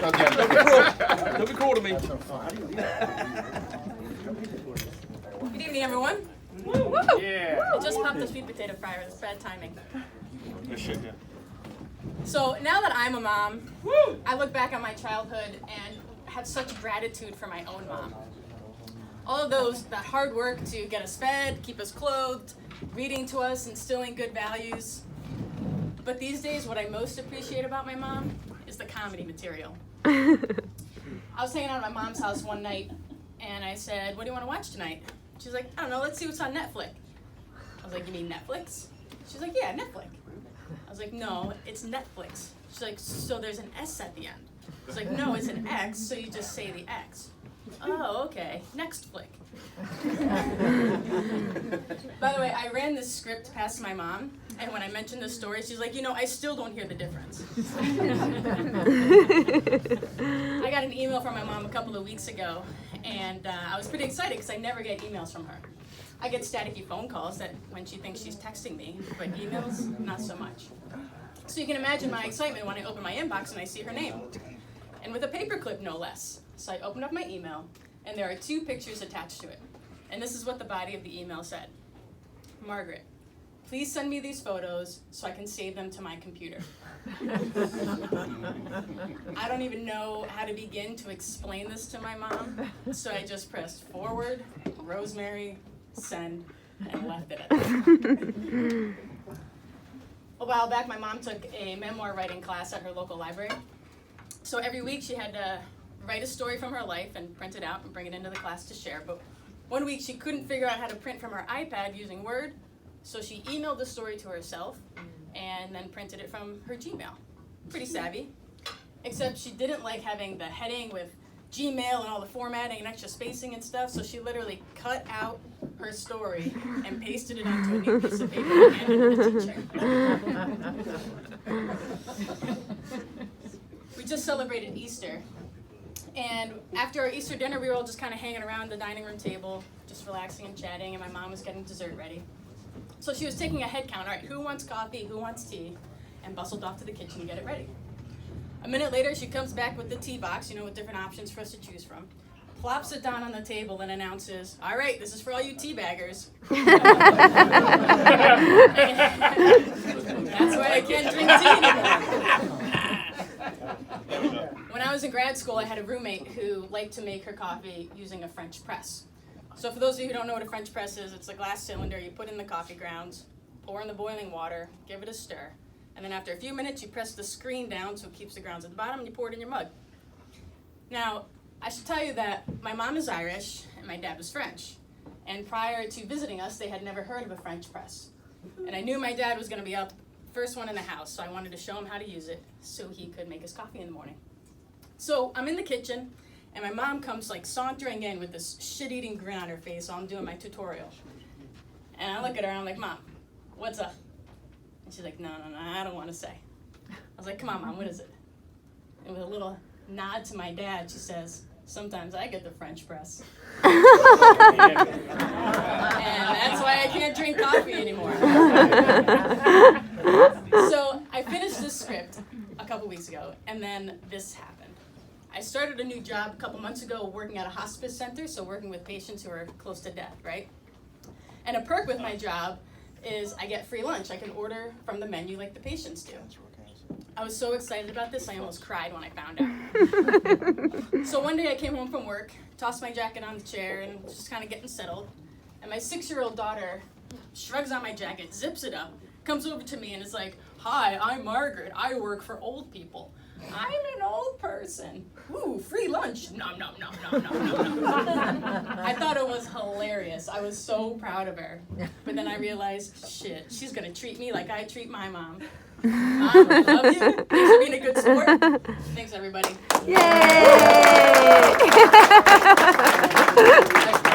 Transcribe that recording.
Don't be cruel to me. Good evening, everyone. Woo! Yeah. I just popped the sweet potato fryer. It's bad timing. Good shit, yeah. So now that I'm a mom, I look back on my childhood and have such gratitude for my own mom. All of that hard work to get us fed, keep us clothed, reading to us, instilling good values. But these days, what I most appreciate about my mom is the comedy material. I was hanging out at my mom's house one night, and I said, "What do you want to watch tonight?" She's like, "I don't know, let's see what's on Netflix." I was like, "You mean Netflix?" She's like, "Yeah, Netflix." I was like, "No, it's Netflix." She's like, "So there's an S at the end." I was like, "No, it's an X, so you just say the X." "Oh, okay, next flick." By the way, I ran this script past my mom, and when I mentioned this story, she's like, I still don't hear the difference. I got an email from my mom a couple of weeks ago, and I was pretty excited because I never get emails from her. I get staticky phone calls that when she thinks she's texting me, but emails, not so much. So you can imagine my excitement when I open my inbox and I see her name. And with a paperclip, no less. So I opened up my email, and there are 2 pictures attached to it. And this is what the body of the email said. "Margaret, please send me these photos so I can save them to my computer." I don't even know how to begin to explain this to my mom, so I just pressed forward, rosemary, send, and left it at that. A while back, my mom took a memoir writing class at her local library. So every week she had to write a story from her life and print it out and bring it into the class to share. But one week she couldn't figure out how to print from her iPad using Word, so she emailed the story to herself and then printed it from her Gmail. Pretty savvy, except she didn't like having the heading with Gmail and all the formatting and extra spacing and stuff, so she literally cut out her story and pasted it onto a new piece of paper and handed it to the teacher. We just celebrated Easter, and after our Easter dinner, we were all just kind of hanging around the dining room table, just relaxing and chatting, and my mom was getting dessert ready. So she was taking a head count, all right, who wants coffee, who wants tea, and bustled off to the kitchen to get it ready. A minute later, she comes back with the tea box, with different options for us to choose from, plops it down on the table, and announces, "All right, this is for all you tea baggers." That's why I can't drink tea anymore. When I was in grad school, I had a roommate who liked to make her coffee using a French press. So for those of you who don't know what a French press is, it's a glass cylinder. You put in the coffee grounds, pour in the boiling water, give it a stir, and then after a few minutes, you press the screen down so it keeps the grounds at the bottom, and you pour it in your mug. Now, I should tell you that my mom is Irish and my dad was French. And prior to visiting us, they had never heard of a French press. And I knew my dad was going to be up first one in the house, so I wanted to show him how to use it so he could make his coffee in the morning. So I'm in the kitchen, and my mom comes sauntering in with this shit-eating grin on her face while I'm doing my tutorial. And I look at her and I'm like, "Mom, what's up?" And she's like, no, I don't want to say. I was like, "Come on, Mom, what is it?" And with a little nod to my dad, she says, "Sometimes I get the French press." And that's why I can't drink coffee anymore. So I finished this script a couple weeks ago, and then this happened. I started a new job a couple months ago working at a hospice center, so working with patients who are close to death, right? And a perk with my job is I get free lunch. I can order from the menu like the patients do. I was so excited about this, I almost cried when I found out. So one day I came home from work, tossed my jacket on the chair, and was just kind of getting settled. And my 6-year-old daughter shrugs on my jacket, zips it up, comes over to me and is like, "Hi, I'm Margaret. I work for old people." "I'm an old person." "Ooh, free lunch." Nom, nom, nom, nom, nom, nom, nom. I thought it was hilarious. I was so proud of her. But then I realized, shit, she's going to treat me like I treat my mom. Mom, I love you. Thanks for being a good sport. Thanks, everybody. Yay!